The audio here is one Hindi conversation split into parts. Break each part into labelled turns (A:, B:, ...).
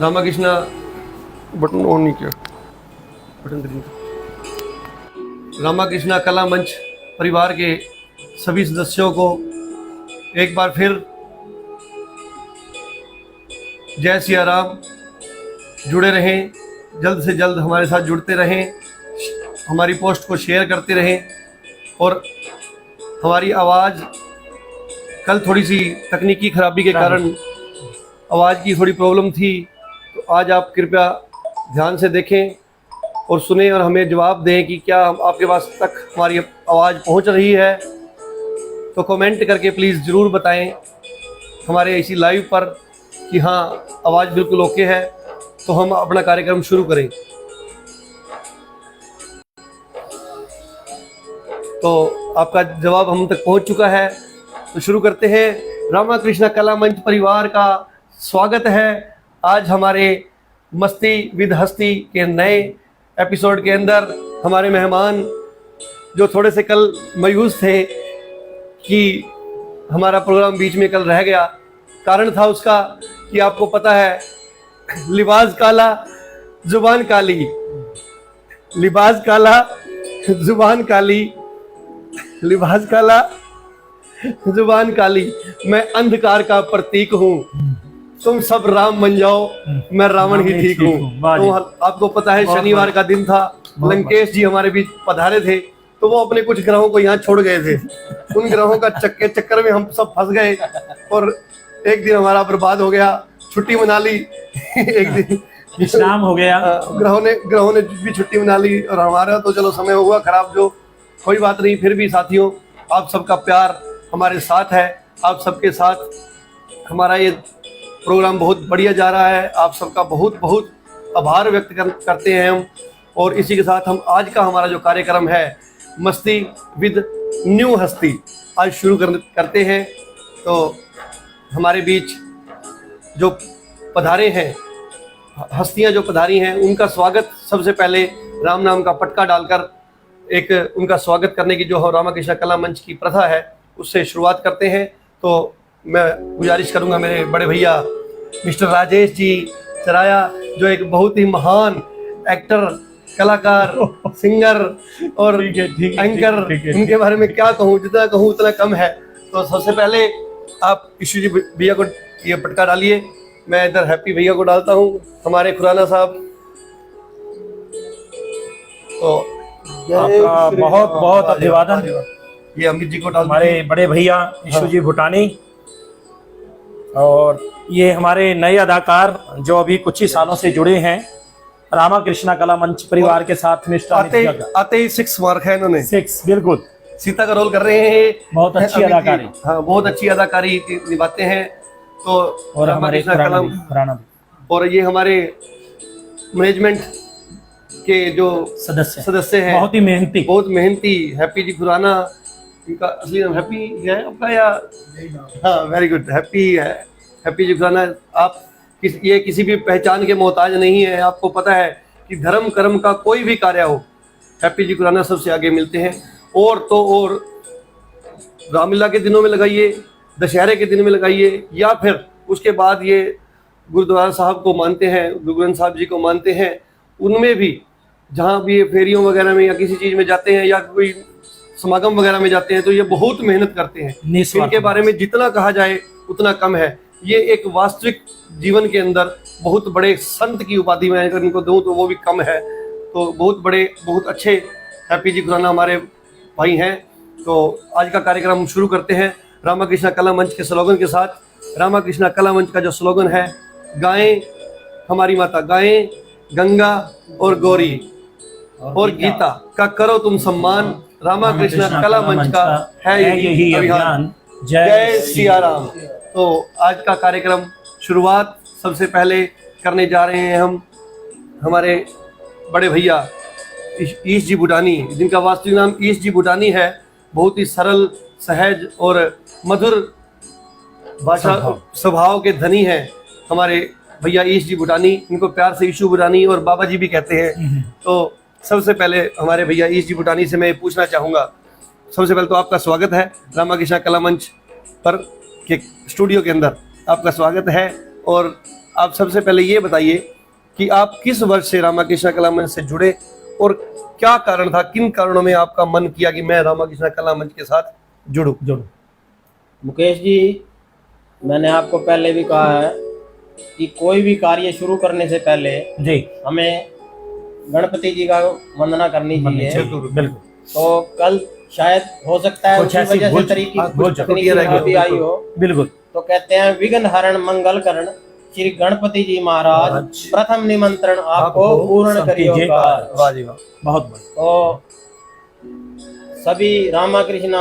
A: रामाकृष्णा बटन ऑन नहीं किया, बटन ग्रीन। रामाकृष्णा कला मंच परिवार के सभी सदस्यों को एक बार फिर जय सिया राम। जुड़े रहें, जल्द से जल्द हमारे साथ जुड़ते रहें, हमारी पोस्ट को शेयर करते रहें। और हमारी आवाज़ कल थोड़ी सी तकनीकी खराबी के कारण आवाज़ की थोड़ी प्रॉब्लम थी, तो आज आप कृपया ध्यान से देखें और सुने और हमें जवाब दें कि क्या आपके पास तक हमारी आवाज़ पहुंच रही है। तो कमेंट करके प्लीज़ ज़रूर बताएं हमारे इसी लाइव पर कि हाँ आवाज़ बिल्कुल ओके है, तो हम अपना कार्यक्रम शुरू करें। तो आपका जवाब हम तक पहुंच चुका है, तो शुरू करते हैं। रामाकृष्णा कला मंच परिवार का स्वागत है आज हमारे मस्ती विद हस्ती के नए एपिसोड के अंदर। हमारे मेहमान जो थोड़े से कल मायूस थे कि हमारा प्रोग्राम बीच में कल रह गया, कारण था उसका कि आपको पता है लिबास काला जुबान काली, लिबास काला जुबान काली, लिबास काला जुबान काली। मैं अंधकार का प्रतीक हूँ, तुम सब राम बन जाओ, मैं रावण ही ठीक हूँ। तो आपको पता है शनिवार का दिन था, लंकेश जी हमारे बीच पधारे थे, तो वो अपने कुछ ग्रहों को यहाँ छोड़ गए थे। उन ग्रहों का चक्कर में हम सब फंस गए और एक दिन हमारा बर्बाद हो गया। छुट्टी मना ली एक दिन
B: विश्राम हो गया,
A: ग्रहों ने भी छुट्टी मना ली और हमारा तो चलो समय हुआ खराब, जो कोई बात नहीं। फिर भी साथियों, आप सबका प्यार हमारे साथ है, आप सबके साथ हमारा ये प्रोग्राम बहुत बढ़िया जा रहा है। आप सबका बहुत बहुत आभार व्यक्त करते हैं हम। और इसी के साथ हम आज का हमारा जो कार्यक्रम है मस्ती विद न्यू हस्ती आज शुरू करते हैं। तो हमारे बीच जो पधारे हैं, हस्तियां जो पधारी हैं, उनका स्वागत सबसे पहले राम नाम का पटका डालकर एक उनका स्वागत करने की जो रामाकृष्णा कला मंच की प्रथा है उससे शुरुआत करते हैं। तो मैं गुजारिश करूंगा मेरे बड़े भैया मिस्टर राजेश जी चराया, जो एक बहुत ही महान एक्टर, कलाकार, सिंगर और एंकर, उनके बारे में क्या कहूँ, जितना कहूँ उतना कम है। तो सबसे पहले आप ईशु जी भैया को ये पटका डालिए, मैं इधर हैप्पी भैया को डालता हूँ, हमारे खुराना साहब। तो
B: आपका बहुत बहुत अभिवादन।
A: ये अमित जी को डाल,
B: हमारे बड़े भैया ईशु जी भूटानी, और ये हमारे नए अदाकार जो अभी कुछ ही सालों से जुड़े हैं रामाकृष्णा कला मंच परिवार के साथ।
A: आते ही 6 मार्क है इन्होंने,
B: 6 बिल्कुल
A: सीता का रोल कर रहे हैं,
B: बहुत अच्छी अदाकारी।
A: हाँ, बहुत अच्छी अदाकारी निभाते हैं। तो
B: और हमारे खुराना,
A: और ये हमारे मैनेजमेंट के जो सदस्य हैं, बहुत मेहनती हैप्पी जी खुराना, इनका असली नाम हैप्पी है आपका या? हाँ, वेरी गुड, हैप्पी है, हैप्पी जी खुराना। आप ये किसी भी पहचान के मोहताज नहीं है। आपको पता है कि धर्म कर्म का कोई भी कार्य हो, हैप्पी जी खुराना सबसे आगे मिलते हैं। और तो और रामलीला के दिनों में लगाइए, दशहरे के दिन में लगाइए, या फिर उसके बाद ये गुरुद्वारा साहब को मानते हैं, गुरु ग्रंथ साहब जी को मानते हैं, उनमें भी जहाँ भी ये फेरियों वगैरह में या किसी चीज़ में जाते हैं या कोई समागम वगैरह में जाते हैं, तो ये बहुत मेहनत करते हैं। इनके बारे में जितना कहा जाए उतना कम है। ये एक वास्तविक जीवन के अंदर बहुत बड़े संत की उपाधि में अगर इनको दूँ तो वो भी कम है। तो बहुत बड़े, बहुत अच्छे हैप्पी जी खुराना हमारे भाई हैं। तो आज का कार्यक्रम हम शुरू करते हैं रामाकृष्णा कला मंच के स्लोगन के साथ। रामाकृष्णा कला मंच का जो स्लोगन है, गाएं हमारी माता, गाएं गंगा और गौरी और गीता का करो तुम सम्मान, रामाकृष्णा कला मंच का है यही अभियान। जय सिया राम। तो आज का कार्यक्रम शुरुआत सबसे पहले करने जा रहे हैं हम हमारे बड़े भैया ईश जी भूटानी, जिनका वास्तविक नाम ईश जी भूटानी है। बहुत ही सरल, सहज और मधुर भाषा स्वभाव के धनी हैं हमारे भैया ईश जी भूटानी। इनको प्यार से ईशु भूटानी और बाबा जी भी कहते हैं। तो सबसे पहले हमारे भैया ईश जी भूटानी से मैं पूछना चाहूँगा, सबसे पहले तो आपका स्वागत है रामाकृष्णा कला मंच पर के स्टूडियो के अंदर, आपका स्वागत है। और आप सबसे पहले ये बताइए कि आप किस वर्ष से रामाकृष्ण कला मंच से जुड़े और क्या कारण था, किन कारणों में आपका मन किया कि मैं रामाकृष्ण कला मंच के साथ जुड़ूं?
C: मुकेश जी, मैंने आपको पहले भी कहा है कि कोई भी कार्य शुरू करने से पहले
B: जी
C: हमें गणपति जी का वंदना करनी चाहिए।
B: बिल्कुल।
C: तो कल शायद हो सकता है उसी वजह से तकनीकी खराबी आई हो।
B: बिल्कुल।
C: तो कहते हैं विघ्न हरण मंगल करण श्री गणपति जी महाराज प्रथम निमंत्रण आपको पूर्ण करियो कार्य।
A: वाह जी वाह, बहुत बढ़िया।
C: तो सभी रामाकृष्ण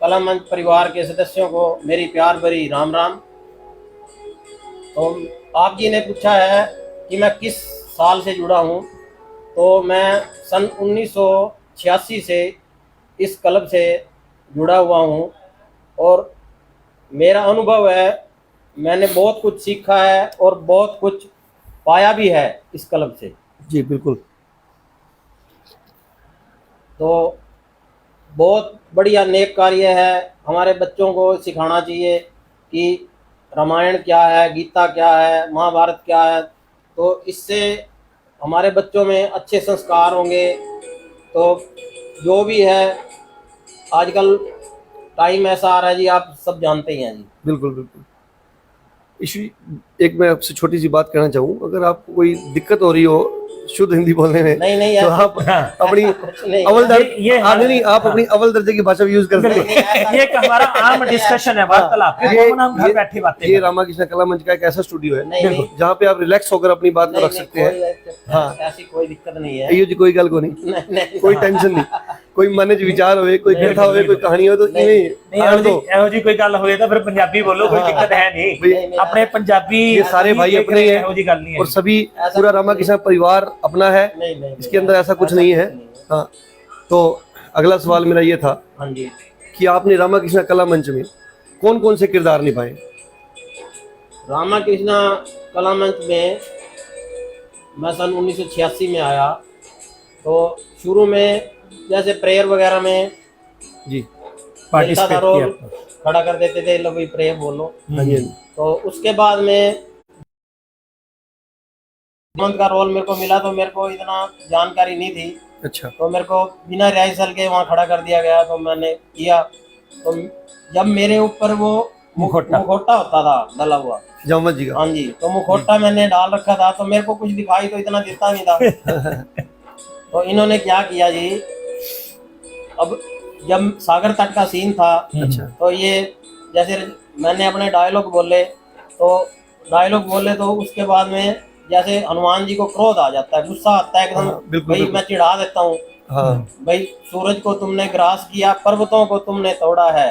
C: कला मंच परिवार के सदस्यों को मेरी प्यार भरी राम राम। तो आप जी ने पूछा है कि मैं किस साल से जुड़ा हूँ, तो मैं सन 1986 से इस क्लब से जुड़ा हुआ हूँ और मेरा अनुभव है, मैंने बहुत कुछ सीखा है और बहुत कुछ पाया भी है इस क्लब से।
A: जी बिल्कुल।
C: तो बहुत बढ़िया नेक कार्य है, हमारे बच्चों को सिखाना चाहिए कि रामायण क्या है, गीता क्या है, महाभारत क्या है। तो इससे हमारे बच्चों में अच्छे संस्कार होंगे। तो जो भी है आजकल टाइम ऐसा आ रहा है जी, आप सब जानते ही हैं जी।
A: बिल्कुल बिल्कुल। एक मैं आपसे छोटी सी बात कहना चाहूँ, अगर आपको कोई दिक्कत हो रही हो शुद्ध हिंदी बोलने में,
C: नहीं
A: तो आप अपनी अव्वल दर्जे आप अपनी अव्वल दर्जे की भाषा यूज कर सकते हैं।
B: ये एक हमारा आम डिस्कशन है, वार्तालाप। हम घर बैठे बातें।
A: ये रामाकृष्ण कला मंच का एक ऐसा स्टूडियो है जहाँ पे आप रिलैक्स होकर अपनी बात को रख सकते हैं।
C: हाँ, ऐसी कोई दिक्कत नहीं है।
A: ये जी कोई गल को नहीं, कोई टेंशन नहीं, कोई मन च विचार होए, कोई कथा होए, कोई कहानी हो, तो
B: ਇਹੋ ਜੀ ਕੋਈ ਗੱਲ ਹੋਏ ਤਾਂ ਫਿਰ ਪੰਜਾਬੀ ਬੋਲੋ, ਕੋਈ ਦਿੱਕਤ ਹੈ ਨਹੀਂ। ਆਪਣੇ ਪੰਜਾਬी
A: ये सारे भाई अपने हैं
B: ਇਹੋ ਜੀ ਗੱਲ नहीं है
A: और सभी पूरा रामाकृष्ण परिवार अपना है, इसके अंदर ऐसा कुछ नहीं है। हाँ, तो अगला सवाल मेरा ये था कि आपने रामाकृष्ण कला मंच में कौन कौन से किरदार निभाए?
C: रामाकृष्ण कला मंच में मैं सन 1986 में आया, तो शुरू में जैसे प्रेयर वगैरह में
A: जी
C: पार्टिसिपेट रोल खड़ा कर देते थे, लो भाई प्रेयर बोलो। तो उसके बाद में का रोल मेरे को मिला, तो मेरे को इतना जानकारी नहीं थी।
A: अच्छा।
C: तो मेरे को बिना रिहर्सल के वहाँ खड़ा कर दिया गया, तो मैंने किया। तो जब मेरे ऊपर वो मुखोटा होता था डला हुआ
A: जामवंत जी का,
C: हाँ जी, तो मुखोटा मैंने डाल रखा था, तो मेरे को कुछ दिखाई तो इतना देता नहीं था। तो इन्होंने क्या किया जी, अब जब सागर तट का सीन था, तो ये जैसे मैंने अपने डायलॉग बोले, तो उसके बाद में जैसे हनुमान जी को क्रोध आ जाता है, गुस्सा आता है एकदम, भाई मैं चिढ़ा देता हूँ। भाई सूरज को तुमने ग्रास किया, पर्वतों को तुमने तोड़ा है,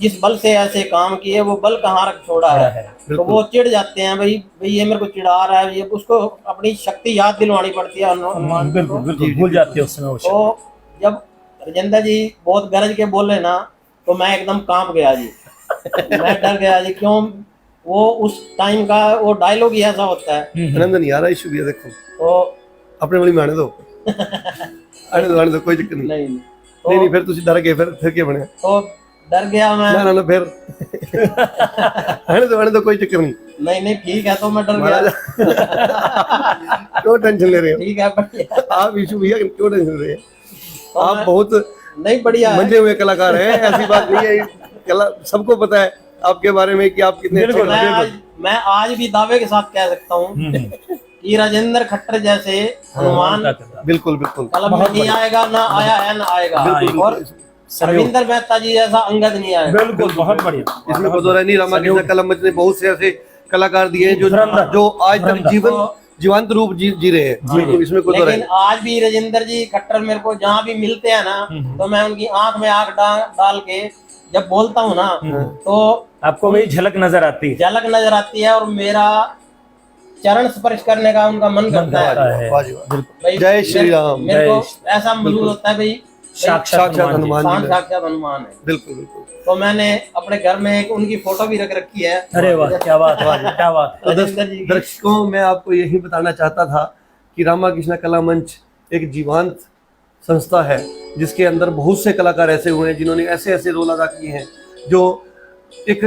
C: जिस बल से ऐसे काम किए वो बल कहाँ रख छोड़ा है। तो वो चिढ़ जाते हैं, भाई ये मेरे को चिढ़ा रहा है, ये उसको अपनी शक्ति याद दिलवानी पड़ती है हनुमान।
B: बिल्कुल भूल जाते हैं उस समय।
C: तो जब राजेंद्र जी बहुत गरज के बोले ना, तो मैं एकदम कांप गया जी। मैं डर गया जी, क्यों, वो उस टाइम का वो डायलॉग ही ऐसा होता है।
A: आनंद नहीं आ रहा, इशू भी है, देखो
C: तो
A: अपने वाली में आने दो, आने दो, कोई दिक्कत नहीं। नहीं फिर तुसी डर गए, फिर क्या बने?
C: तो डर गया मैं।
A: ना फिर आने दो, कोई चक्कर नहीं।
C: नहीं ठीक है, तो मैं डर गया।
A: क्यों टेंशन ले रहे हो?
C: ठीक है
A: आप इशू भैया क्यों टेंशन ले रहे हैं? आप बहुत
C: नहीं बढ़िया
A: मंजे हुए कलाकार हैं, ऐसी बात नहीं है। कला सबको पता है आपके बारे में कि आप कितने
C: मैं आज भी दावे के साथ कह सकता हूँ कि राजेंद्र खट्टर जैसे हनुमान
A: बिल्कुल
C: कलम में नहीं आएगा, ना आया है ना आएगा। और रविंद्र मेहता जी जैसा अंगद नहीं आएगा।
B: बिल्कुल, बहुत बढ़िया,
A: इसमें कोई दो राय नहीं। रामाकृष्ण कला मंच ने बहुत से ऐसे कलाकार दिए हैं जो आज तक जीवंत रूप जी रहे हैं। इसमें कोई दो राय।
C: लेकिन आज भी राजेंद्र जी खट्टर मेरे को जहाँ भी मिलते हैं ना, तो मैं उनकी आंख में आंख डाल के जब बोलता हूँ ना, तो
B: आपको वही झलक नजर आती
C: है और मेरा चरण स्पर्श करने का उनका मन करता है।
A: जय श्री राम।
C: मेरे को ऐसा महसूस होता है भाई
A: साक्षात हनुमान
C: है।
A: बिल्कुल।
C: तो मैंने अपने घर में एक उनकी फोटो भी रख रखी है।
B: अरे वाह, क्या बात है, क्या बात।
A: दर्शकों, मैं आपको यही बताना चाहता था कि रामाकृष्ण कला मंच एक जीवंत संस्था है, जिसके अंदर बहुत से कलाकार ऐसे हुए हैं जिन्होंने ऐसे रोल अदा किए हैं जो एक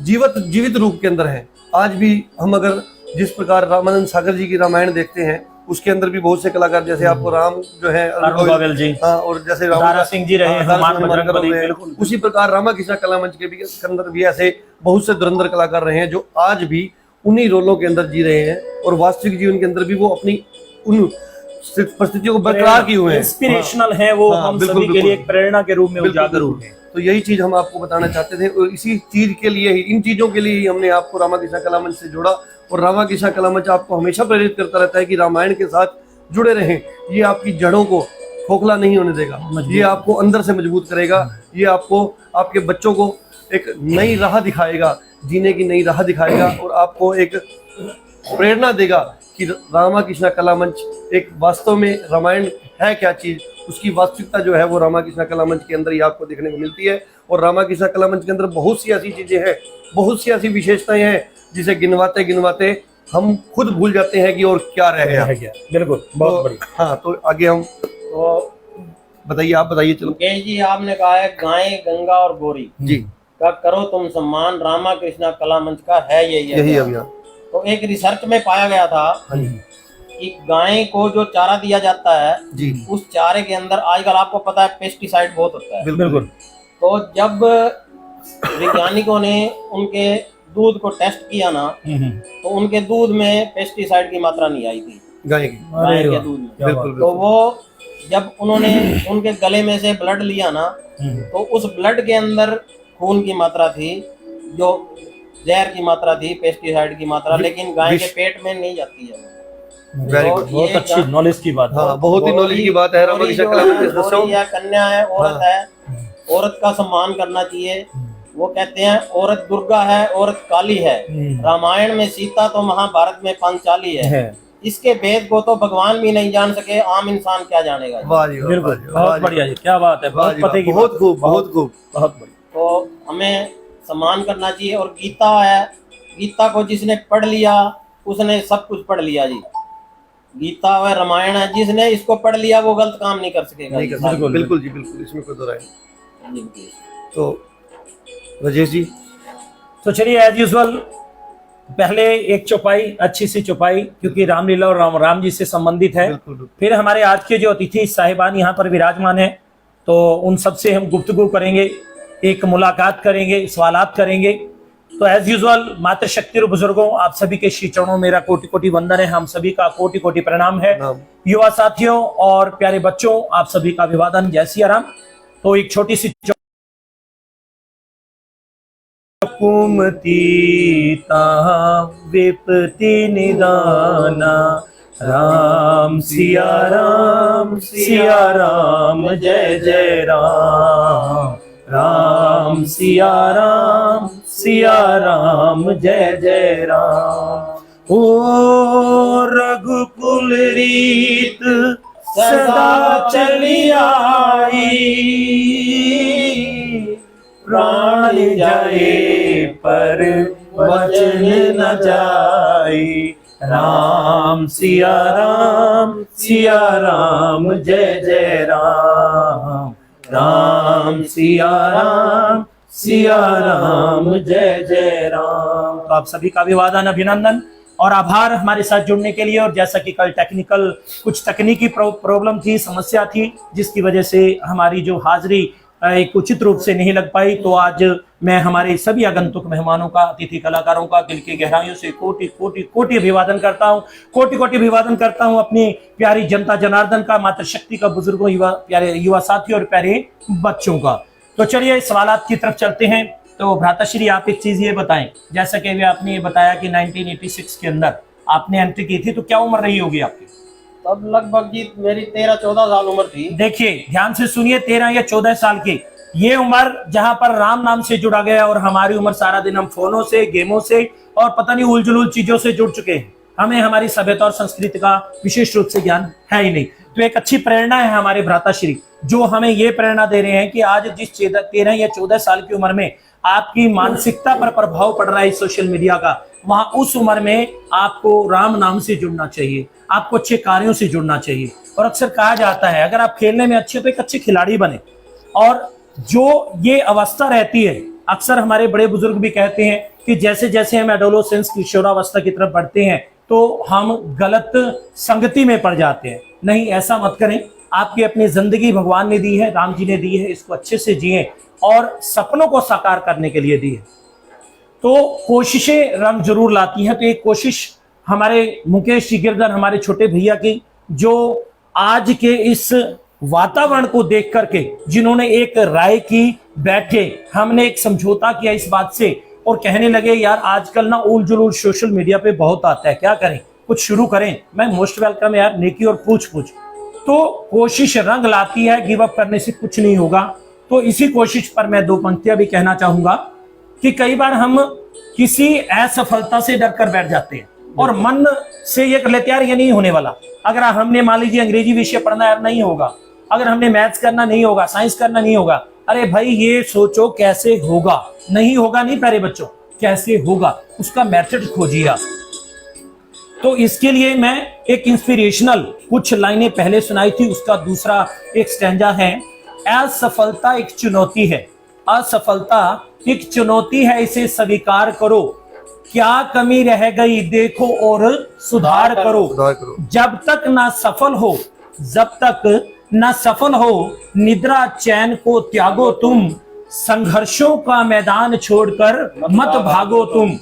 A: जीवित रूप के अंदर है। आज भी हम अगर जिस प्रकार रामानंद सागर जी की रामायण देखते हैं, उसके अंदर भी बहुत से कलाकार, जैसे आपको राम जो है
B: गोविल जी,
A: हाँ, और जैसे
B: दारा सिंह जी रहे, हनुमान बजरंगबली,
A: बिल्कुल उसी प्रकार रामा कृष्णा कला मंच के अंदर भी ऐसे बहुत से धुरंधर कलाकार रहे हैं जो आज भी उन्हीं रोलों के अंदर जी रहे हैं, और वास्तविक जीवन के अंदर भी वो अपनी उन परिस्थितियों को बरकरार किए हुए हैं,
B: इंस्पिरेशनल है वो, हम सभी के लिए एक प्रेरणा के रूप में उजागर हुए हैं।
A: तो यही चीज हम आपको बताना चाहते थे, और इसी चीज के लिए ही, इन चीजों के लिए ही हमने आपको रामाकृष्णा कला मंच से जोड़ा, और रामाकृष्णा कला मंच आपको हमेशा प्रेरित करता रहता है कि रामायण के साथ जुड़े रहें। ये आपकी जड़ों को खोखला नहीं होने देगा, ये आपको अंदर से मजबूत करेगा, ये आपको, आपके बच्चों को एक नई राह दिखाएगा, जीने की नई राह दिखाएगा, और आपको एक प्रेरणा देगा कि रामाकृष्णा कला मंच एक वास्तव में रामायण है क्या चीज, उसकी वास्तविकता जो है वो रामाकृष्णा कला मंच के अंदर ही आपको देखने को मिलती है। और रामाकृष्णा कला मंच के अंदर बहुत सी ऐसी चीजें हैं, बहुत सी ऐसी विशेषताएं हैं जिसे गिनवाते गिनवाते हम खुद भूल जाते हैं कि और क्या रह गया।
B: बिल्कुल, बहुत बढ़िया।
A: हाँ, तो आगे हम
C: तो
A: बताइए, आप बताइए। चलो
C: मुकेश जी, आपने कहा है गाय, गंगा और गोरी
A: जी
C: का करो तुम सम्मान, रामाकृष्णा कला मंच का है यही
A: अभियान।
C: तो एक रिसर्च में पाया गया था कि गाय को जो चारा दिया जाता है
A: जी,
C: उस चारे के अंदर आजकल आपको पता है पेस्टिसाइड बहुत होता है।
A: बिल्कुल।
C: तो जब वैज्ञानिकों ने उनके दूध को टेस्ट किया ना, तो उनके दूध में पेस्टिसाइड की मात्रा नहीं आई थी,
A: गाय
C: के दूध में।
A: बिल्कुल।
C: तो वो जब उन्होंने उनके गले में से ब्लड लिया ना, तो उस ब्लड के अंदर खून की मात्रा थी, जो जहर की मात्रा थी, पेस्टिसाइड की मात्रा, लेकिन गाय के पेट में नहीं जाती है।
B: बहुत अच्छी नॉलेज की बात है।
A: हाँ, बहुत ही नॉलेज की बात है।
C: कन्या है, औरत है, औरत का सम्मान करना चाहिए। वो कहते हैं औरत दुर्गा है, औरत काली है। रामायण में सीता तो महाभारत में पांचाली है। इसके भेद को तो भगवान भी नहीं जान सके, आम इंसान क्या जानेगा।
B: बिल्कुल, बहुत बढ़िया जी, क्या बात है, बहुत पते की,
A: बहुत खूब, बहुत खूब, बहुत बढ़िया।
C: तो हमें सम्मान करना चाहिए। और गीता है, गीता को जिसने पढ़ लिया उसने सब कुछ पढ़ लिया जी। गीता और रामायण है, जिसने इसको पढ़ लिया वो गलत काम नहीं कर सकेगा।
A: बिल्कुल जी, बिल्कुल, इसमें कोई दो राय नहीं। तो राजेश जी,
B: तो चलिए एज यूजुअल पहले एक चौपाई, अच्छी सी चौपाई, क्योंकि रामलीला और राम जी से संबंधित है। फिर हमारे आज के जो अतिथि साहिबान यहाँ पर विराजमान है, तो उन सबसे हम गुफ्तगू करेंगे, एक मुलाकात करेंगे, सवालात करेंगे। तो एज यूजुअल मातृशक्ति बुजुर्गों, आप सभी के श्री चरणों मेरा कोटि कोटि वंदन है, हम सभी का कोटि कोटि प्रणाम है। युवा साथियों और प्यारे बच्चों, आप सभी का अभिवादन, जय सिया राम। तो एक छोटी सी कुमति विपति निदाना, राम सिया राम जय जय राम, राम सिया राम जय जय राम। ओ रघुकुल रीत सदा चली आई, प्राण जाए पर वचन न जाए, राम सिया राम जय जय राम, राम सिया राम जय जय राम। तो आप सभी का अभिवादन, अभिनंदन और आभार हमारे साथ जुड़ने के लिए। और जैसा कि कल कुछ तकनीकी प्रॉब्लम थी, समस्या थी, जिसकी वजह से हमारी जो हाजिरी एक उचित रूप से नहीं लग पाई, तो आज मैं हमारे सभी आगंतुक मेहमानों का, अतिथि कलाकारों का दिल की गहराइयों से कोटि कोटि कोटि अभिवादन करता हूँ, कोटि कोटि अभिवादन करता हूँ अपनी प्यारी जनता जनार्दन का, मातृशक्ति का, बुजुर्गों, युवा, प्यारे युवा साथियों और प्यारे बच्चों का। तो चलिए सवालात की तरफ चलते हैं। तो भ्राताश्री, आप एक चीज ये बताएं, जैसा कि अभी आपने ये बताया कि 1986 के अंदर आपने एंट्री की थी, तो क्या उम्र रही होगी आपकी?
C: तब लगभग जी मेरी 13-14 साल उम्र थी।
B: देखिए ध्यान से सुनिए, 13 या 14 साल की ये उम्र जहां पर राम नाम से जुड़ा गया, और हमारी उम्र सारा दिन हम फोनों से, गेमों से और पता नहीं उलझुल चीजों से जुड़ चुके हैं। हमें हमारी सभ्यता और संस्कृति का विशेष रूप से ज्ञान है ही नहीं। तो एक अच्छी प्रेरणा है हमारे भ्राताश्री, जो हमें ये प्रेरणा दे रहे हैं कि आज जिस 13 या 14 साल की उम्र में आपकी मानसिकता पर प्रभाव पड़ रहा है सोशल मीडिया का, वहां उस उम्र में आपको राम नाम से जुड़ना चाहिए, आपको अच्छे कार्यों से जुड़ना चाहिए। और अक्सर कहा जाता है, अगर आप खेलने में अच्छे तो एक अच्छे खिलाड़ी बने। और जो ये अवस्था रहती है, अक्सर हमारे बड़े बुजुर्ग भी कहते हैं कि जैसे जैसे हम एडोलेसेंस किशोरावस्था की तरफ बढ़ते हैं तो हम गलत संगति में पड़ जाते हैं। नहीं, ऐसा मत करें। आपकी अपनी जिंदगी भगवान ने दी है, राम जी ने दी है, इसको अच्छे से जिए और सपनों को साकार करने के लिए दी है। तो कोशिशें रंग जरूर लाती हैं। तो एक कोशिश हमारे मुकेश जी गिरधर, हमारे छोटे भैया की, जो आज के इस वातावरण को देख करके जिन्होंने एक राय की, बैठे, हमने एक समझौता किया इस बात से और कहने लगे यार आजकल ना उल जुलूल सोशल मीडिया पे बहुत आता है, क्या करें, कुछ शुरू करें। मैं मोस्ट वेलकम यार, नेकी और पूछ पूछ। तो कोशिश रंग लाती है, गिव अप करने से कुछ नहीं होगा। तो इसी कोशिश पर मैं दो पंक्तियां भी कहना चाहूंगा कि कई बार हम किसी असफलता से डर कर बैठ जाते हैं और मन से ये कर लेते यार ये नहीं होने वाला। अगर हमने मान लीजिए अंग्रेजी विषय पढ़ना यार नहीं होगा, अगर हमने मैथ्स करना नहीं होगा, साइंस करना नहीं होगा, अरे भाई ये सोचो कैसे होगा। नहीं होगा नहीं प्यारे बच्चों, कैसे होगा उसका मेथड खोजिए आप। तो इसके लिए मैं एक इंस्पिरेशनल कुछ लाइनें पहले सुनाई थी, उसका दूसरा एक स्टैंजा है। असफलता एक चुनौती है, असफलता एक चुनौती है, इसे स्वीकार करो। क्या कमी रह गई देखो और सुधार करो। जब तक ना सफल हो, जब तक ना सफल हो, निद्रा चैन को त्यागो तुम। संघर्षों का मैदान छोड़कर मत भागो तुम।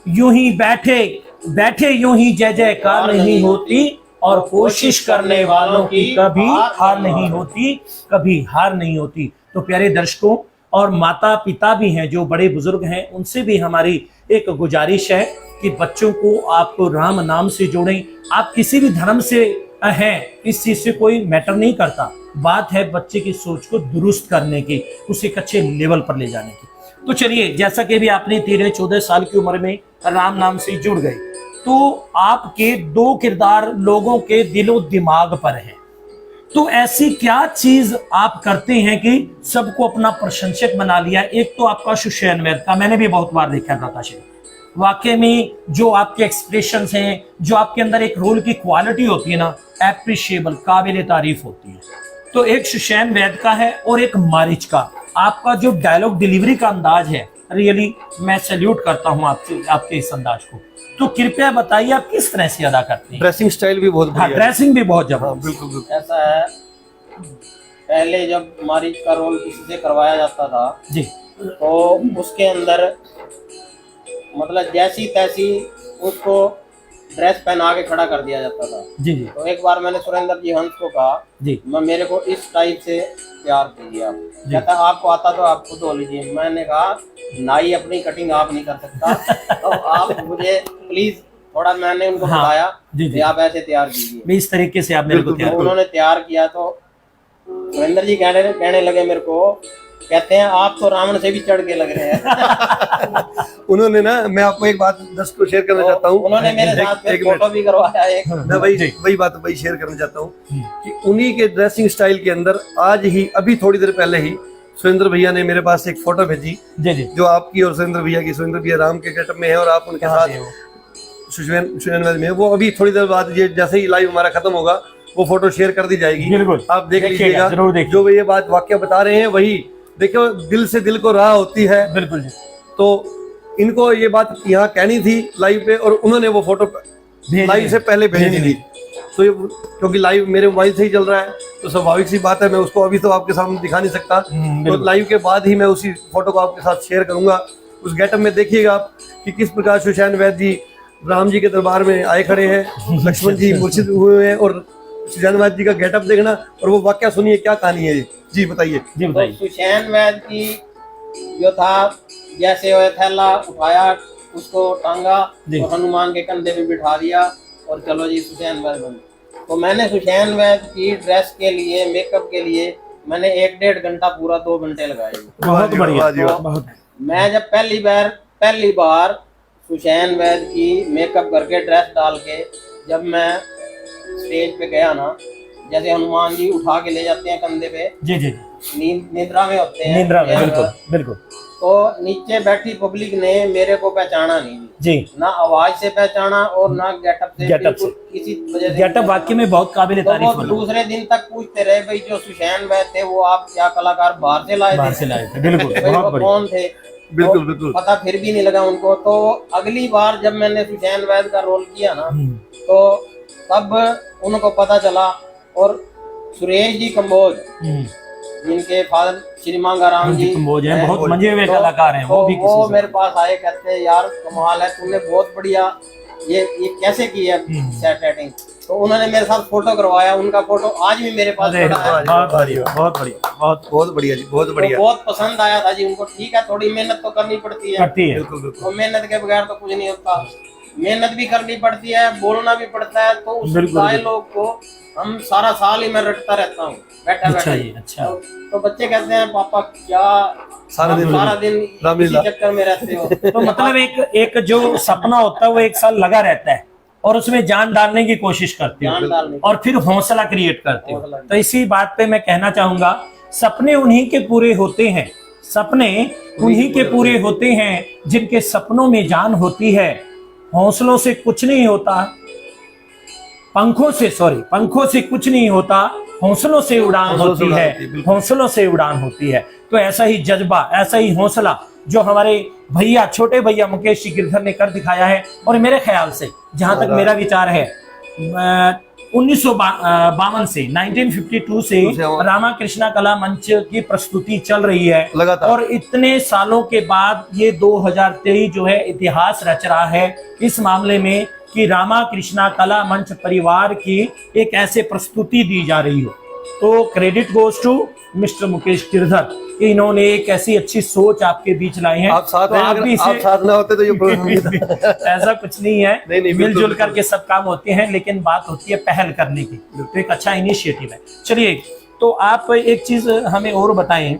B: यूं ही बैठे बैठे यूं ही जय जयकार नहीं होती और कोशिश करने वालों की कभी हार नहीं होती, कभी हार नहीं होती। तो प्यारे दर्शकों और माता पिता भी हैं जो बड़े बुजुर्ग हैं, उनसे भी हमारी एक गुजारिश है कि बच्चों को आपको राम नाम से जोड़ें। आप किसी भी धर्म से हैं, इस चीज से कोई मैटर नहीं करता। बात है बच्चे की सोच को दुरुस्त करने की, उसे एक अच्छे लेवल पर ले जाने की। तो चलिए, जैसा कि भी आपने 13-14 साल की उम्र में राम नाम से जुड़ गए, तो आपके दो किरदार लोगों के दिलो दिमाग पर हैं। तो ऐसी क्या चीज आप करते हैं कि सबको अपना प्रशंसक बना लिया? एक तो आपका सुशैन वैद का मैंने भी बहुत बार देखा था ताशे। वाकई में जो आपके एक्सप्रेशंस हैं, जो आपके अंदर एक रोल की क्वालिटी होती है ना, एप्रिशिएबल, काबिल तारीफ होती है। तो एक सुशैन वैद का है और एक मारिच का। आपका जो डायलॉग डिलीवरी का अंदाज है, रियली मैं सैल्यूट करता हूं आपके इस अंदाज को। तो कृपया बताइए आप किस तरह से अदा करते हैं?
A: ड्रेसिंग स्टाइल भी बहुत बढ़िया है।
B: ड्रेसिंग भी बहुत जबरदस्त।
A: बिल्कुल बिल्कुल।
C: ऐसा है, पहले जब मारिच का रोल किसी से करवाया जाता था
B: जी,
C: तो उसके अंदर मतलब जैसी तैसी उसको ड्रेस पहना के खड़ा कर दिया जाता था।
B: जी जी।
C: तो एक बार मैंने सुरेंद्र जी हंस को कहा
B: जी,
C: मैं मेरे को इस टाइप से तैयार कीजिए आप। कहता आपको आता तो आप खुद हो लीजिए। मैंने कहा नाई अपनी कटिंग आप नहीं कर सकता तो आप मुझे प्लीज थोड़ा, मैंने उनको बताया कि आप ऐसे तैयार कीजिए,
B: इस तरीके से आप मेरे को तैयार।
C: उन्होंने तैयार किया तो सुरेंद्र जी कहने लगे मेरे को, कहते हैं आप तो रावण से भी चढ़ के लग रहे हैं।
A: उन्होंने ना, मैं आपको एक बात दर्शक को शेयर करना चाहता हूँ।
C: उन्होंने मेरे साथ में फोटो भी करवाया एक।
A: मैं वही बात शेयर करना चाहता हूँ कि उन्हीं के ड्रेसिंग स्टाइल के अंदर आज ही, अभी थोड़ी देर पहले ही सुरेंद्र भैया ने मेरे पास एक फोटो भेजी जो आपकी और सुरेंद्र भैया की। सुरेंद्र भैया राम के गेटअप में है और आप उनके साथ सुशैन में। वो अभी थोड़ी देर बाद, ये जैसे ही लाइव हमारा खत्म होगा, वो फोटो शेयर कर दी जाएगी, आप देख लीजिएगा। जो ये बात वाक्य बता रहे हैं वही देखो, दिल से दिल को राह होती है। बिल्कुल जी। तो इनको ये बात यहाँ कहनी थी लाइव पे, और उन्होंने वो फोटो लाइव से पहले भेजी थी। तो ये क्योंकि लाइव मेरे मोबाइल से ही चल रहा है, तो स्वाभाविक सी बात है, मैं उसको अभी तो आपके सामने दिखा नहीं सकता। तो लाइव के बाद ही मैं उसी फोटो को आपके साथ शेयर करूंगा। उस गेटअप में देखिएगा आप कि किस प्रकार सुशैन वैद जी राम जी के दरबार में आए खड़े हैं, लक्ष्मण जी मूर्छित हुए हैं, और सुशैन वैद जी का गेटअप देखना और वो वाक्य सुनिए, क्या कहानी है। जी बताइए। जी बताइए।
C: तो सुशैन वैद की जो था, जैसे वो थैला उठाया, उसको टांगा और हनुमान के कंधे पे बिठा दिया और चलो जी सुशैन वैद बन। तो मैंने सुशैन वैद की ड्रेस के लिए, मेकअप के लिए मैंने 1-1.5 घंटा पूरा 2 घंटे लगाए।
B: बहुत बढ़िया।
C: तो मैं जब पहली बार सुशैन वैद की मेकअप करके ड्रेस डाल के जब मैं स्टेज पे गया ना, जैसे हनुमान जी उठा के ले जाते हैं कंधे पे, जी जी, निद्रा में होते हैं, निद्रा में, बिल्कुल बिल्कुल। तो नीचे बैठी पब्लिक ने मेरे को पहचाना नहीं जी, ना आवाज से पहचाना और ना गेटअप से, किसी वजह से। गेटअप वाकई में बहुत काबिल तारीफ। तो दूसरे दिन तक पूछते रहे, भाई जो सुशैन वैद थे वो आप क्या कलाकार बाहर से लाए थे? बिल्कुल, कौन थे?
A: बिल्कुल बिल्कुल।
C: पता फिर भी नहीं लगा उनको। तो अगली बार जब मैंने सुशैन वैद का रोल किया ना, तो तब उनको पता चला। और सुरेश जी कंबोज, जिनके फादर श्री मांगाराम जी
B: कंबोज हैं, बहुत मजे हुए
C: तो
B: कलाकार हैं, वो भी किसी
C: वो
B: से
C: मेरे पास आए, कहते हैं यार कमाल है, तुमने बहुत बढ़िया ये कैसे की है सेटिंग। तो उन्होंने मेरे साथ फोटो करवाया, उनका फोटो आज भी मेरे पास पड़ा है।
B: बहुत बढ़िया, बहुत बढ़िया,
A: बहुत बढ़िया जी, बहुत बढ़िया।
C: तो बहुत पसंद आया था जी उनको। ठीक है, थोड़ी मेहनत तो करनी पड़ती है,
A: बिल्कुल बिल्कुल।
C: तो मेहनत के बगैर तो कुछ नहीं होता। मेहनत भी करनी पड़ती है, बोलना भी पड़ता है। तो उस डायलॉग को हम सारा साल ही मैं रटता रहता हूँ बैठा बैठा।
B: अच्छा।
C: तो बच्चे कहते हैं पापा क्या सारा दिन इसी चक्कर में रहते हो।
B: तो मतलब एक जो सपना होता है वो एक साल लगा रहता है और उसमें जान डालने की कोशिश करते हो और फिर हौसला क्रिएट करते हो। तो इसी बात पे मैं कहना चाहूंगा, सपने उन्हीं के पूरे होते हैं, सपने उन्हीं के पूरे होते हैं जिनके सपनों में जान होती है। हौसलों से कुछ नहीं होता, पंखों से कुछ नहीं होता, हौसलों से उड़ान होती है, हौसलों से उड़ान होती है। तो ऐसा ही जज्बा, ऐसा ही हौसला जो हमारे भैया, छोटे भैया मुकेश जी गिरधर ने कर दिखाया है। और मेरे ख्याल से, जहां तक मेरा विचार है, 1952 से 1952 से रामाकृष्णा कला मंच की प्रस्तुति चल रही है लगातार। और इतने सालों के बाद ये 2023 जो है इतिहास रच रहा है इस मामले में कि रामाकृष्णा कला मंच परिवार की एक ऐसे प्रस्तुति दी जा रही हो। तो credit goes to mister Mukesh Girdhar, इन्होंने एक ऐसी अच्छी सोच आपके बीच लाई है।
A: आप साथ आप साथ ना होते तो ये प्रोग्राम
B: ऐसा कुछ नहीं है, मिलजुल करके सब काम होते हैं, लेकिन बात होती है पहल करने की। तो एक अच्छा इनिशिएटिव है। चलिए, तो आप एक चीज हमें और बताएं,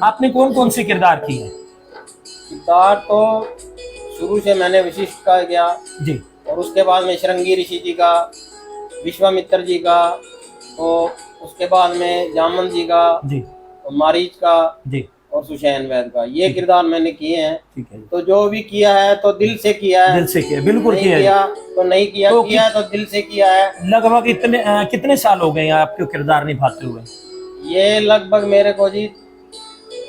B: आपने कौन कौन से किरदार किए हैं?
C: किरदार तो शुरू से मैंने वशिष्ठ का किया
B: जी,
C: और उसके बाद में श्रृंगी ऋषि जी का, विश्वामित्र जी का, तो उसके बाद में जामन जी का
B: जी,
C: और मारीच का
B: जी,
C: और सुशैन वैद का। ये किरदार मैंने किए हैं।
B: ठीक है।
C: तो जो भी किया है तो दिल से किया है,
B: दिल से किया, बिल्कुल
C: किया तो नहीं किया, तो किया तो दिल से किया है।
B: लगभग कितने साल हो गए आपके किरदार निभाते हुए?
C: ये लगभग मेरे को जी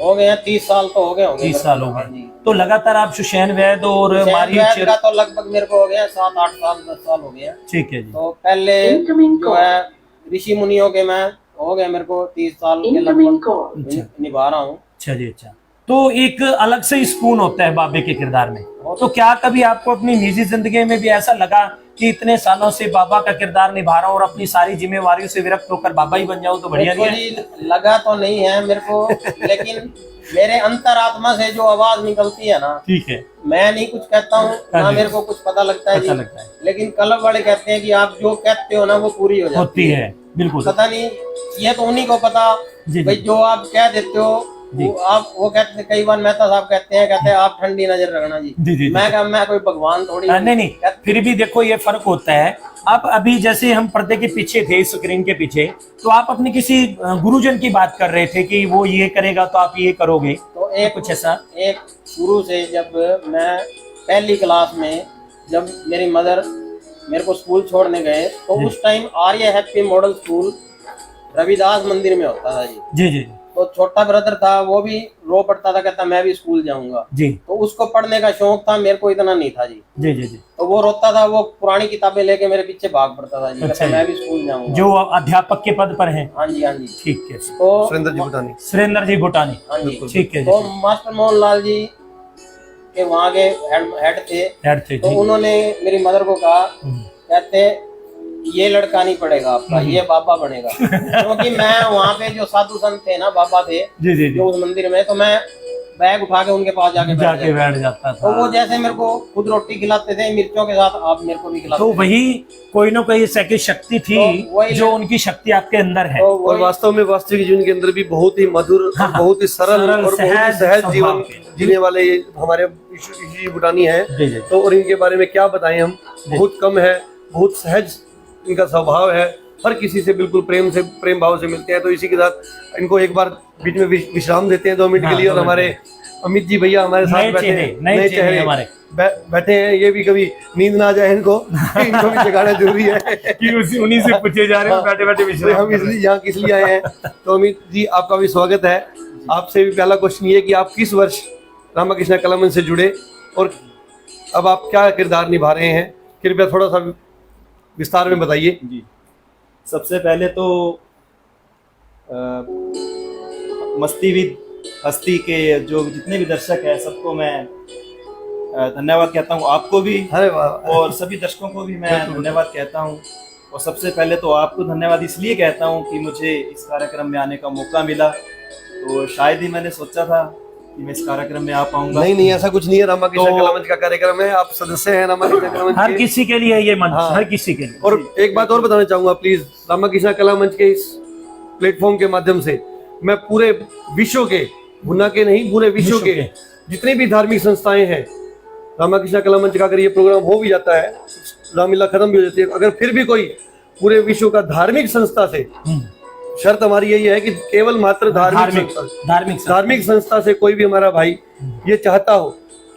C: हो गए हैं 30 साल तो हो गए होंगे।
B: 30 साल हो गए। तो लगातार आप सुशैन वैद और
C: मारीच का तो लगभग मेरे को हो गया 7-8 साल 10 साल हो गया।
B: ठीक है जी।
C: तो पहले जो है ऋषि मुनियों के मैं हो गए मेरे को 30 साल के लगभग निभा रहा हूँ।
B: अच्छा जी, अच्छा। तो एक अलग से सुकून होता है बाबे के किरदार में। तो क्या कभी आपको अपनी निजी जिंदगी में भी ऐसा लगा कि इतने सालों से बाबा का किरदार निभा रहा हूँ और अपनी सारी जिम्मेवारियों से विरक्त होकर बाबा ही बन जाऊं तो बढ़िया नहीं है?
C: लगा तो नहीं है मेरे को, लेकिन मेरे अंतरात्मा से जो आवाज निकलती है ना, ठीक है, मैं नहीं कुछ कहता हूँ ना मेरे को कुछ पता लगता है जी, लेकिन क्लब वाले कहते हैं कि आप जो कहते हो ना वो पूरी हो जाती है। बिल्कुल, पता नहीं, ये तो उन्हीं को पता भाई, जो आप कह देते हो वो कहते, कई बार मेहता साहब कहते हैं आप ठंडी नजर रखना जी। मैं कोई भगवान थोड़ी
B: नहीं, फिर भी देखो ये फर्क होता है। आप अभी जैसे हम पर्दे के पीछे थे, स्क्रीन के पीछे, तो आप अपने किसी गुरुजन की बात कर रहे थे कि वो ये करेगा तो आप ये करोगे।
C: तो एक कुछ ऐसा, एक शुरू से जब मैं पहली क्लास में, जब मेरी मदर मेरे को स्कूल छोड़ने गए, तो उस टाइम आर्य हैप्पी मॉडल स्कूल रविदास मंदिर में होता था जी। जी। तो छोटा ब्रदर था, वो भी रो पड़ता था, कहता मैं भी स्कूल जाऊंगा जी। तो उसको पढ़ने का शौक था, मेरे को इतना नहीं था जी। जी जी जी। तो वो रोता था, वो पुरानी किताबें लेके मेरे पीछे भाग पड़ता था जी। अच्छा, मैं भी स्कूल जाऊंगा।
B: जो अध्यापक के पद पर हैं?
C: हाँ जी, हाँ जी।
B: ठीक है।
C: तो
B: सुरेंद्र जी भूटानी, हाँ जी, ठीक है।
C: तो मास्टर मोहन लाल जी के वहाँ के हेड थे। तो उन्होंने मेरी मदर को कहा, कहते ये लड़का नहीं पड़ेगा आपका, ये बाबा बनेगा। क्योंकि मैं वहाँ पे जो साधु संत थे ना, बाबा थे जी, जो उस मंदिर में, तो मैं बैग उठा के उनके पास जाके बैठ जाता था। तो वो जैसे मेरे को खुद रोटी खिलाते थे मिर्चों के साथ, आप मेरे को भी खिलाते।
B: तो वही कोई ना कोई ऐसी शक्ति थी तो जो उनकी शक्ति आपके अंदर है।
A: और वास्तव में वास्तविक जीवन के अंदर भी बहुत ही मधुर, बहुत ही सरल और बहुत ही सहज जीवन जीने वाले हमारे ऋषि भूटानी है। तो और इनके बारे में क्या बताएं हम, बहुत कम है, बहुत सहज इनका स्वभाव है, हर किसी से बिल्कुल प्रेम भाव से मिलते हैं। तो इसी के साथ इनको एक बार बीच में विश्राम देते हैं 2 मिनट के लिए। और हमारे अमित जी भैया हमारे साथ बैठे हैं, नए चेहरे बैठे हैं, ये भी कभी नींद ना आ जाए इनको भी जगाना जरूरी है
B: कि उन्हीं से पूछे जा रहे हैं बैठे बैठे विश्राम।
A: हम इसलिए यहाँ किस लिए आए हैं। तो अमित जी आपका भी स्वागत है। आपसे भी पहला क्वेश्चन ये कि आप किस वर्ष रामाकृष्ण कला मंच से जुड़े और अब आप क्या किरदार निभा रहे हैं, कृपया थोड़ा सा विस्तार में बताइए।
D: जी, सबसे पहले तो मस्ती विद हस्ती के जो जितने भी दर्शक हैं सबको मैं धन्यवाद कहता हूँ, आपको भी
A: अरे वाह,
D: और सभी दर्शकों को भी मैं धन्यवाद कहता हूँ। और सबसे पहले तो आपको धन्यवाद इसलिए कहता हूँ कि मुझे इस कार्यक्रम में आने का मौका मिला, तो शायद ही मैंने सोचा था कि मैं इस कार्यक्रम में आ पाऊंगा।
A: नहीं ऐसा कुछ नहीं है, रामाकृष्ण
D: तो-
A: कला मंच का कार्यक्रम है, आप सदस्य हैं रामाकृष्ण कला मंच
B: हर
A: के।
B: किसी के लिए ये मंच,
A: हाँ।
B: हर किसी के लिए।
A: और एक बात और बताना चाहूंगा प्लीज, रामाकृष्ण कला मंच के इस प्लेटफॉर्म के माध्यम से मैं पूरे विश्व के, भुना के नहीं पूरे विश्व के जितनी भी धार्मिक संस्थाएं हैं, रामाकृष्ण कला मंच का अगर ये प्रोग्राम हो भी जाता है, रामलीला खत्म भी हो जाती है, अगर फिर भी कोई पूरे विश्व का धार्मिक संस्था से, शर्त हमारी यही है कि केवल मात्र धार्मिक संस्था से कोई भी हमारा भाई ये चाहता हो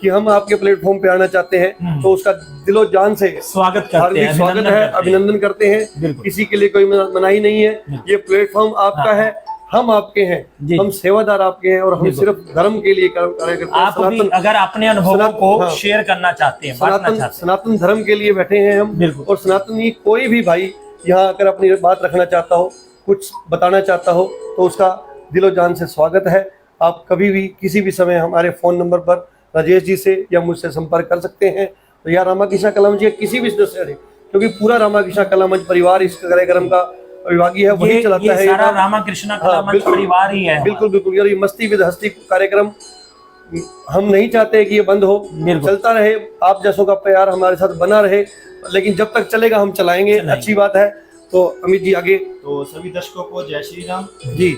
A: कि हम आपके प्लेटफॉर्म पे आना चाहते हैं, तो उसका दिलो जान से
B: स्वागत करते
A: हार्दिक
B: हैं,
A: स्वागत है, अभिनंदन करते हैं।
B: बिल्कुल।
A: किसी के लिए कोई मनाही नहीं है, ये प्लेटफॉर्म आपका है, हम आपके हैं, हम सेवादार आपके हैं और हम सिर्फ धर्म के लिए कार्य करते हैं।
B: आप भी अगर अपने अनुभवों को शेयर करना चाहते हैं, बांटना चाहते हैं,
A: सनातन धर्म के लिए बैठे हैं हम, और सनातनी कोई भी भाई यहाँ आकर अपनी बात रखना चाहता हो, कुछ बताना चाहता हो, तो उसका दिलो जान से स्वागत है। आप कभी भी किसी भी समय हमारे फोन नंबर पर राजेश जी से या मुझसे संपर्क कर सकते हैं, तो या रामाकृष्ण कला मंच किसी भी सदस्य से, क्योंकि पूरा रामाकृष्ण कला मंच परिवार इस कार्यक्रम का विभागी है, वही चलाता है,
B: सारा रामाकृष्ण कला मंच परिवार ही है।
A: बिल्कुल बिल्कुल। यार ये मस्ती विद हस्ती कार्यक्रम हम नहीं चाहते कि ये बंद हो, चलता रहे, आप जैसों का प्यार हमारे साथ बना रहे, लेकिन जब तक चलेगा हम चलाएंगे। अच्छी बात है। तो अमित जी आगे।
D: तो सभी दर्शकों को जय श्री राम
A: जी।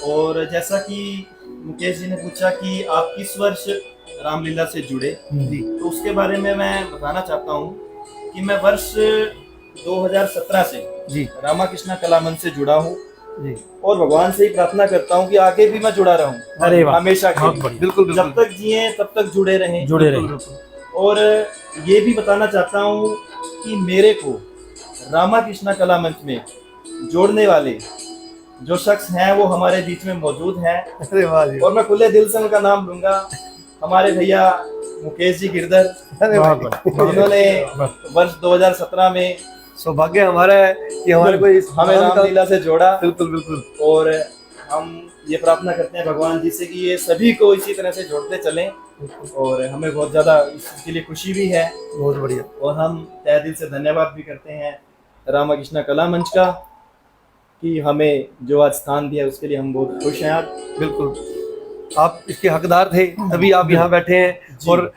D: और जैसा कि मुकेश जी ने पूछा कि आप किस वर्ष रामलीला से जुड़े, तो उसके बारे में मैं बताना चाहता हूँ कि मैं वर्ष 2017 से
A: जी
D: रामाकृष्ण कला मंच से जुड़ा हूँ
A: जी,
D: और भगवान से ही प्रार्थना करता हूँ कि आगे भी मैं जुड़ा रहूँ,
B: अरे वाह,
D: हमेशा के लिए।
A: बिल्कुल
D: जब तक जिए तब तक जुड़े रहें। और ये भी बताना चाहता हूँ कि मेरे को रामाकृष्ण कला मंच में जोड़ने वाले जो शख्स हैं वो हमारे बीच में मौजूद हैं।
A: अरे वाह जी।
D: और मैं खुले दिल से उनका नाम लूंगा, हमारे भैया मुकेश जी गिरधर,
A: अरे वाह,
D: जिन्होंने वर्ष 2017 में
A: सौभाग्य हमारा है कि हमारे को इस
D: हमें रामलीला से जोड़ा।
A: बिल्कुल बिल्कुल।
D: और हम ये प्रार्थना करते हैं भगवान जी से कि ये सभी को इसी तरह से जोड़ते चलें, और हमें बहुत ज्यादा इसके लिए खुशी भी है।
A: बहुत बढ़िया।
D: और हम तहे दिल से धन्यवाद भी करते हैं रामाकृष्ण कला मंच का कि हमें जो आज स्थान दिया उसके लिए हम बहुत खुश हैं। आप
A: बिल्कुल, आप इसके हकदार थे, तभी आप यहाँ बैठे हैं। और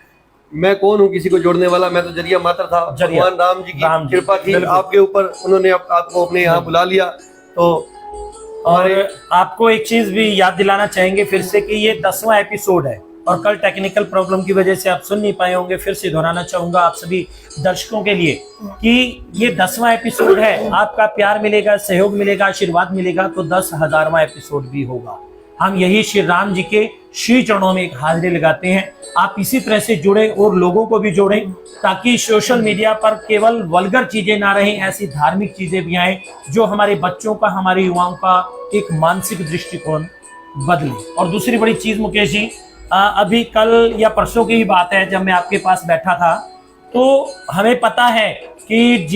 A: मैं कौन हूँ किसी को जोड़ने वाला, मैं तो जरिया मात्र था। भगवान राम जी की कृपा थी आपके ऊपर, उन्होंने आपको अपने यहाँ बुला लिया। तो
B: और आपको एक चीज भी याद दिलाना चाहेंगे फिर से कि ये 10वां एपिसोड है और कल टेक्निकल प्रॉब्लम की वजह से आप सुन नहीं पाए होंगे। फिर से दोहराना चाहूंगा आप सभी दर्शकों के लिए कि ये 10वां एपिसोड है। आपका प्यार मिलेगा, सहयोग मिलेगा, आशीर्वाद मिलेगा तो 10,000वां एपिसोड भी होगा। हम यही श्री राम जी के श्री चरणों में एक हाजिरी लगाते हैं। आप इसी तरह से जुड़े और लोगों को भी जोड़ें ताकि सोशल मीडिया पर केवल वल्गर चीजें ना रहें, ऐसी धार्मिक चीजें भी आए जो हमारे बच्चों का, हमारे युवाओं का एक मानसिक दृष्टिकोण बदले। और दूसरी बड़ी चीज मुकेश जी, अभी कल या परसों की ही बात है, जब मैं आपके पास बैठा था तो हमें पता है कि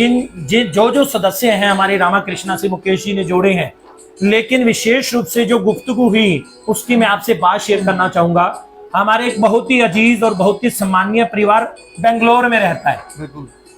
B: जो सदस्य हैं हमारे रामाकृष्णा से मुकेश जी ने जोड़े हैं, लेकिन विशेष रूप से जो गुफ्तगू हुई उसकी मैं आपसे बात शेयर करना चाहूंगा। हमारे एक बहुत ही अजीज और बहुत ही सम्मानीय परिवार बेंगलोर में रहता है,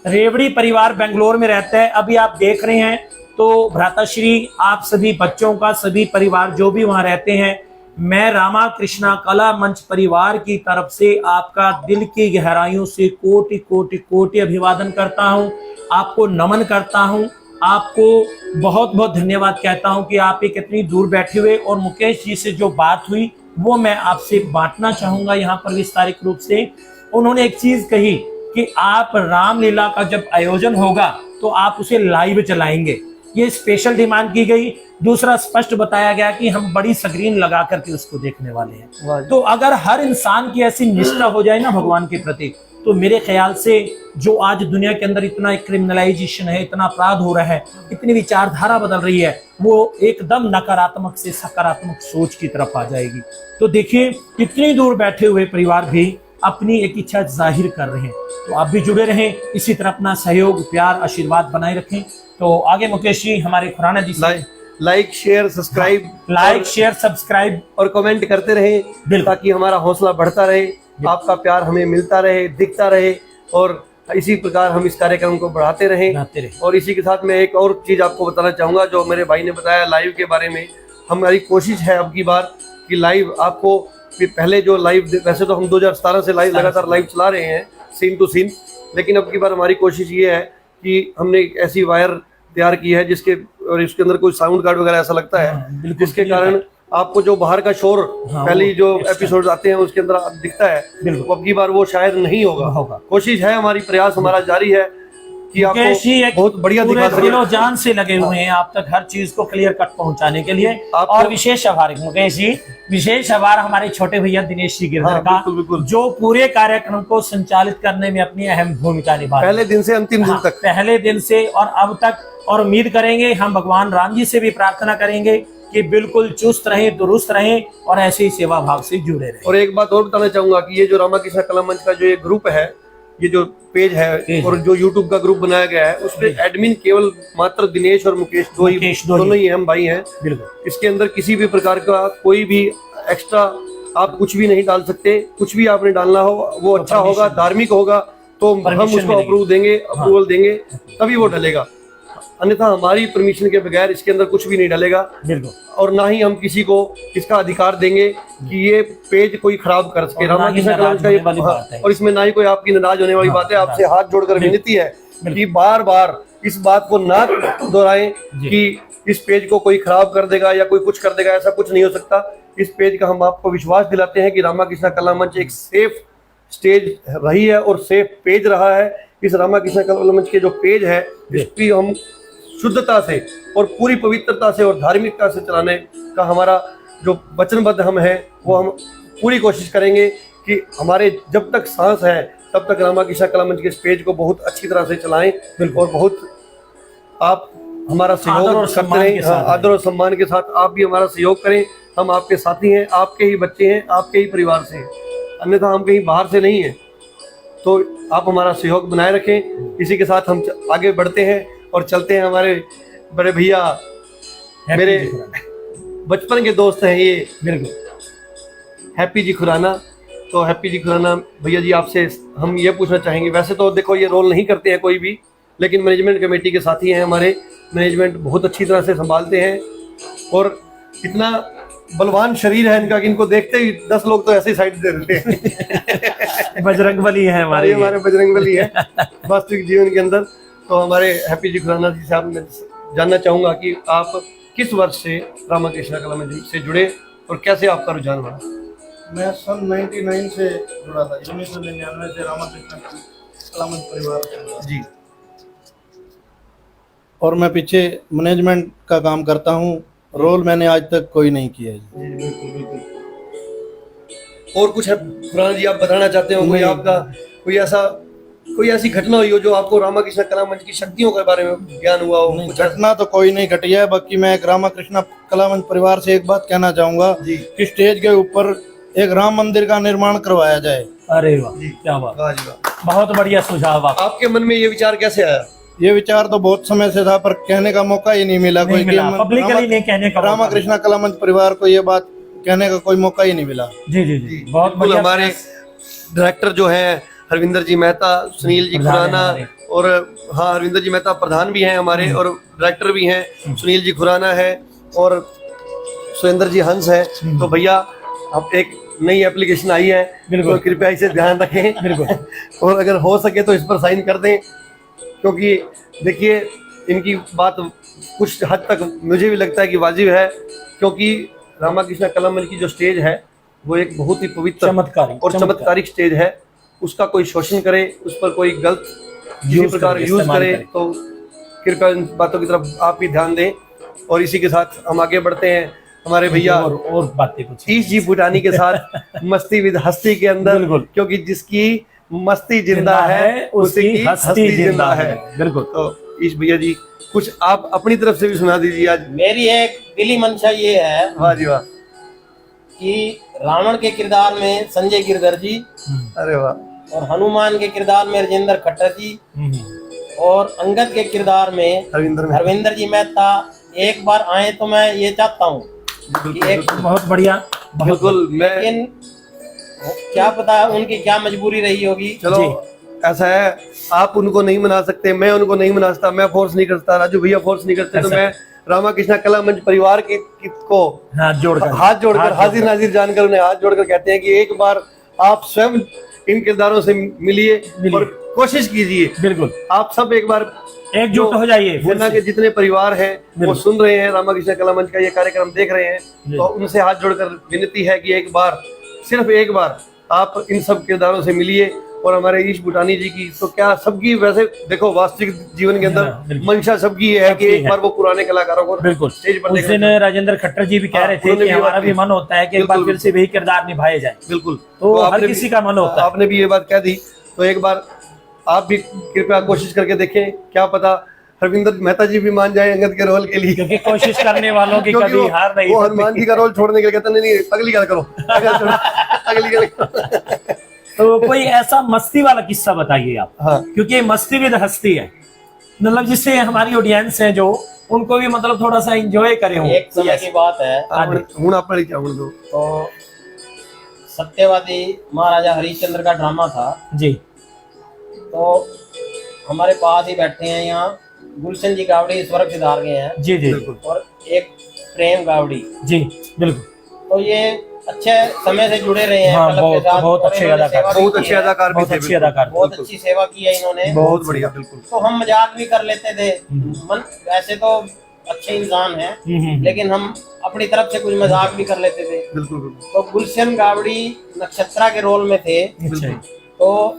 B: रेवड़ी परिवार बेंगलोर में रहता है। अभी आप देख रहे हैं तो भ्राताश्री, आप सभी बच्चों का, सभी परिवार जो भी वहां रहते हैं, मैं रामाकृष्ण कला मंच परिवार की तरफ से आपका दिल की गहराइयों से कोटि कोटि कोटि अभिवादन करता हूं, आपको नमन करता हूं, आपको बहुत बहुत धन्यवाद कहता हूं कि आप एक इतनी दूर बैठे हुए और मुकेश जी से जो बात हुई वो मैं आपसे बांटना चाहूंगा यहाँ पर विस्तारित रूप से। उन्होंने एक चीज कही कि आप रामलीला का जब आयोजन होगा तो आप उसे लाइव चलाएंगे, ये स्पेशल डिमांड की गई। दूसरा, स्पष्ट बताया गया कि हम बड़ी स्क्रीन लगा करके उसको देखने वाले हैं। तो अगर हर इंसान की ऐसी निष्ठा हो जाए ना भगवान के प्रति, तो मेरे ख्याल से जो आज दुनिया के अंदर इतना क्रिमिनलाइजेशन है, इतना अपराध हो रहा है, इतनी विचारधारा बदल रही है, वो एकदम नकारात्मक से सकारात्मक सोच की तरफ आ जाएगी। तो देखिए इतनी दूर बैठे हुए परिवार भी अपनी एक इच्छा जाहिर कर रहे हैं। तो आप भी जुड़े रहें, इसी तरह अपना सहयोग, प्यार, आशीर्वाद बनाए रखें। तो आगे मुकेश जी हमारे खुराना जी से
A: लाइक शेयर सब्सक्राइब और कमेंट करते रहें, ताकि हमारा हौसला बढ़ता रहे, आपका प्यार हमें मिलता रहे, दिखता रहे, और इसी प्रकार हम इस कार्यक्रम को बढ़ाते रहें। और इसी के साथ मैं एक और चीज आपको बताना चाहूंगा, जो मेरे भाई ने बताया लाइव के बारे में। हमारी कोशिश है अब की बार कि लाइव आपको, पहले जो लाइव, वैसे तो हम 2017 से लगातार लाइव चला रहे हैं सीन टू सीन, लेकिन अब की बार हमारी कोशिश ये है कि हमने एक ऐसी वायर तैयार की है जिसके, और इसके अंदर कोई साउंड कार्ड वगैरह ऐसा लगता है, जिसके कारण आपको जो बाहर का शोर पहली जो एपिसोड आते हैं उसके अंदर दिखता है, अब की बार वो शायद नहीं होगा। कोशिश है हमारी, प्रयास हमारा जारी है कि आपको बहुत बढ़िया दिखा सके।
B: दिलो जान से लगे हुए हैं आप तक हर चीज को क्लियर कट पहुंचाने के लिए। और विशेष आभार मुकेश जी, विशेष आभार हमारे छोटे भैया दिनेश जी गिरधर का, जो पूरे कार्यक्रम को संचालित करने में अपनी अहम भूमिका निभा,
A: पहले दिन से अंतिम दिन तक,
B: पहले दिन से और अब तक। और उम्मीद करेंगे, हम भगवान राम जी से भी प्रार्थना करेंगे कि बिल्कुल चुस्त रहें, दुरुस्त रहें और ऐसे ही सेवा भाव से जुड़े रहें।
A: और एक बात और बताना चाहूंगा कि ये जो रामाकृष्ण कला मंच का जो ये ग्रुप है, ये जो पेज है और जो यूट्यूब का ग्रुप बनाया गया है, उसपे एडमिन केवल मात्र दिनेश और मुकेश दोनों ही हम भाई हैं। इसके अंदर किसी भी प्रकार का कोई भी एक्स्ट्रा आप कुछ भी नहीं डाल सकते। कुछ भी आपने डालना हो वो अच्छा होगा, धार्मिक होगा, तो हम उसको अप्रूवल देंगे तभी वो डलेगा, अन्यथा हमारी परमिशन के बगैर इसके अंदर कुछ भी नहीं डलेगा। और ना ही हम किसी को इसका अधिकार देंगे कि ये पेज कोई खराब कर सके। रामाकृष्ण कला मंच का ये, और इसमें ना ही कोई आपकी नाराज होने वाली बात है। आपसे हाथ जोड़कर विनती है कि बार बार इस बात को ना दोहराएं कि इस पेज को कोई खराब कर देगा या कोई कुछ कर देगा, ऐसा कुछ नहीं हो सकता। इस पेज का हम आपको विश्वास दिलाते हैं कि रामाकृष्ण कला मंच एक सेफ स्टेज रही है और सेफ पेज रहा है। इस रामाकृष्ण कला मंच के जो पेज है, इसकी हम शुद्धता से और पूरी पवित्रता से और धार्मिकता से चलाने का हमारा जो वचनबद्ध हम है, वो हम पूरी कोशिश करेंगे कि हमारे जब तक सांस है तब तक रामाकृष्ण कला मंच के पेज को बहुत अच्छी तरह से चलाएं। और बहुत आप हमारा सहयोग करते रहें, आदर और सम्मान के साथ आप भी हमारा सहयोग करें। हम आपके साथी हैं, आपके ही बच्चे हैं, आपके ही परिवार से हैं, अन्यथा हम कहीं बाहर से नहीं हैं। तो आप हमारा सहयोग बनाए रखें। इसी के साथ हम आगे बढ़ते हैं और चलते हैं। हमारे बड़े भैया मेरे बचपन के दोस्त हैं ये, बिल्कुल, हैप्पी जी खुराना। तो हैप्पी जी खुराना भैया जी, आपसे हम ये पूछना चाहेंगे, वैसे तो देखो ये रोल नहीं करते हैं कोई भी, लेकिन मैनेजमेंट कमेटी के साथी हैं हमारे। मैनेजमेंट बहुत अच्छी तरह से संभालते हैं और इतना बलवान शरीर है इनका कि इनको देखते ही 10 लोग तो ऐसे ही साइड दे देते हैं।
B: बजरंगबली है हमारे
A: बजरंगबली है वास्तविक जीवन के अंदर। तो हमारे हैप्पी जी खुराना जी से आप मैं जानना चाहूंगा कि आप किस वर्ष से रामाकृष्ण कला मंच से जुड़े और कैसे आपका रुझान बढ़ा?
D: मैं सन 99 से जुड़ा था, 1999 से रामाकृष्ण कला मंच परिवार जी। और मैं पीछे मैनेजमेंट का काम करता हूँ। रोल मैंने आज तक कोई नहीं किया है जी। बिल्कुल।
A: और कुछ है खुराना जी आप बताना चाहते हो? कोई आपका कोई ऐसी घटना हुई हो जो आपको रामाकृष्ण कला मंच की शक्तियों के बारे में ज्ञान हुआ हो?
D: घटना तो कोई नहीं घटी है, बाकी मैं एक रामाकृष्ण कला मंच परिवार से एक बात कहना चाहूंगा कि स्टेज के ऊपर एक राम मंदिर का निर्माण करवाया जाए।
B: अरे वाह, क्या बात, बहुत बढ़िया सुझाव।
A: आपके मन में ये विचार कैसे आया?
D: ये विचार तो बहुत समय से था, पर कहने का मौका ही नहीं मिला।
B: पब्लिकली नहीं कहने का।
D: रामाकृष्ण कला मंच परिवार को ये बात कहने का कोई मौका ही नहीं मिला।
B: जी, बहुत बढ़िया।
A: हमारे डायरेक्टर जो है हरविंदर जी मेहता, सुनील जी खुराना, और हाँ हरविंदर जी मेहता प्रधान भी हैं हमारे और डायरेक्टर भी हैं। सुनील जी खुराना है और सुरेंद्र जी हंस है। तो भैया अब एक नई एप्लीकेशन आई है, तो कृपया इसे ध्यान रखें और अगर हो सके तो इस पर साइन कर दें, क्योंकि देखिए इनकी बात कुछ हद तक मुझे भी लगता है कि वाजिब है, क्योंकि रामाकृष्ण कला मंच की जो स्टेज है वो एक बहुत ही पवित्र और चमत्कारिक स्टेज है। उसका कोई शोषण करे, उस पर कोई गलत किसी प्रकार यूज करे, तो कृपया इन बातों की तरफ आप भी ध्यान दें। और इसी के साथ हम आगे बढ़ते हैं हमारे भैया
B: और बातें कुछ
A: ईश जी भूटानी के साथ मस्ती विद हस्ती के अंदर, क्योंकि जिसकी मस्ती जिंदा है, उसी की हस्ती जिंदा है।
B: बिल्कुल।
A: तो ईश भैया जी कुछ आप अपनी तरफ से भी सुना दीजिए आज।
C: मेरी एक दिली मंशा ये है
A: वाह जी वाह।
C: कि रावण के किरदार में संजय गिरधर जी,
A: अरे वाह।
C: और हनुमान के किरदार में राजेंद्र खट्टर जी, और अंगद के किरदार में हरविंदर जी मेहता एक बार आए तो मैं ये चाहता हूँ कि एक
B: बहुत बढ़िया।
A: बिल्कुल। मैं
C: लेकिन क्या पता उनकी क्या मजबूरी रही होगी।
A: चलो ऐसा है, आप उनको नहीं मना सकते, मैं उनको नहीं मना सकता, मैं फोर्स नहीं करता, राजू भैया फोर्स नहीं करते, तो मैं रामा कृष्णा कला मंच परिवार को हाथ जोड़कर हाजिर नाजिर जानकर उन्हें हाथ जोड़कर कहते हैं कि एक बार आप स्वयं इन किरदारों से मिलिए और कोशिश कीजिए।
B: बिल्कुल।
A: आप सब एक बार
B: एकजुट हो जाइए।
A: गोंडा के जितने परिवार हैं वो सुन रहे हैं, रामा कृष्णा कला मंच का ये कार्यक्रम देख रहे हैं, तो उनसे हाथ जोड़कर विनती है कि एक बार, सिर्फ एक बार आप इन सब किरदारों से मिलिए। और हमारे ईश भूटानी जी की तो क्या सबकी, वैसे देखो वास्तविक जीवन के अंदर मंशा सबकी है कि एक बार वो पुराने कलाकारों को
B: बिल्कुल
A: स्टेज पर
B: उस दिन राजेंद्र खट्टर जी भी कह रहे थे कि हमारा भी मन होता है कि एक बार फिर से वही किरदार निभाए जाए।
A: बिल्कुल।
B: तो हर किसी का मन होता है।
A: आपने भी ये बात कह दी, तो एक बार आप भी कृपया कोशिश करके देखें, क्या पता हरविंदर मेहता जी भी मान जाए अंगद के रोल के लिए,
B: क्योंकि कोशिश करने वालों की कभी हार नहीं।
A: वो हनुमान जी का रोल छोड़ने के लिए कहते नहीं अगली बार करो, अगली बार।
B: तो कोई ऐसा मस्ती वाला किस्सा बताइए आप।
A: हाँ।
B: क्योंकि मस्ती भी तो हस्ती है, मतलब जिससे हमारी ऑडियंस है जो उनको भी मतलब थोड़ा सा एंजॉय करे।
C: एक समय की बात है,
A: हूं आप पढ़ी क्या दो,
C: तो सत्यवादी महाराजा हरिश्चंद्र का ड्रामा था
B: जी।
C: तो हमारे पास ही बैठे हैं यहाँ गुलशन जी गावड़ी स्वर्ग सिधार गए हैं
B: जी जी,
C: और एक प्रेम गावड़ी
B: जी बिल्कुल।
C: तो ये अच्छे समय से जुड़े रहे हैं
B: हाँ,
C: क्लब के साथ।
B: बहुत अच्छे अदाकार,
A: बहुत अच्छे अदाकार भी थे,
C: बहुत अच्छी सेवा की है इन्होंने,
A: बहुत बढ़िया। बिल्कुल।
C: तो हम मजाक भी कर लेते थे, मन वैसे तो अच्छे इंसान हैं लेकिन हम अपनी तरफ से कुछ मजाक भी कर लेते थे।
A: बिल्कुल।
C: तो गुलशन गावड़ी नक्षत्रा के रोल में थे। तो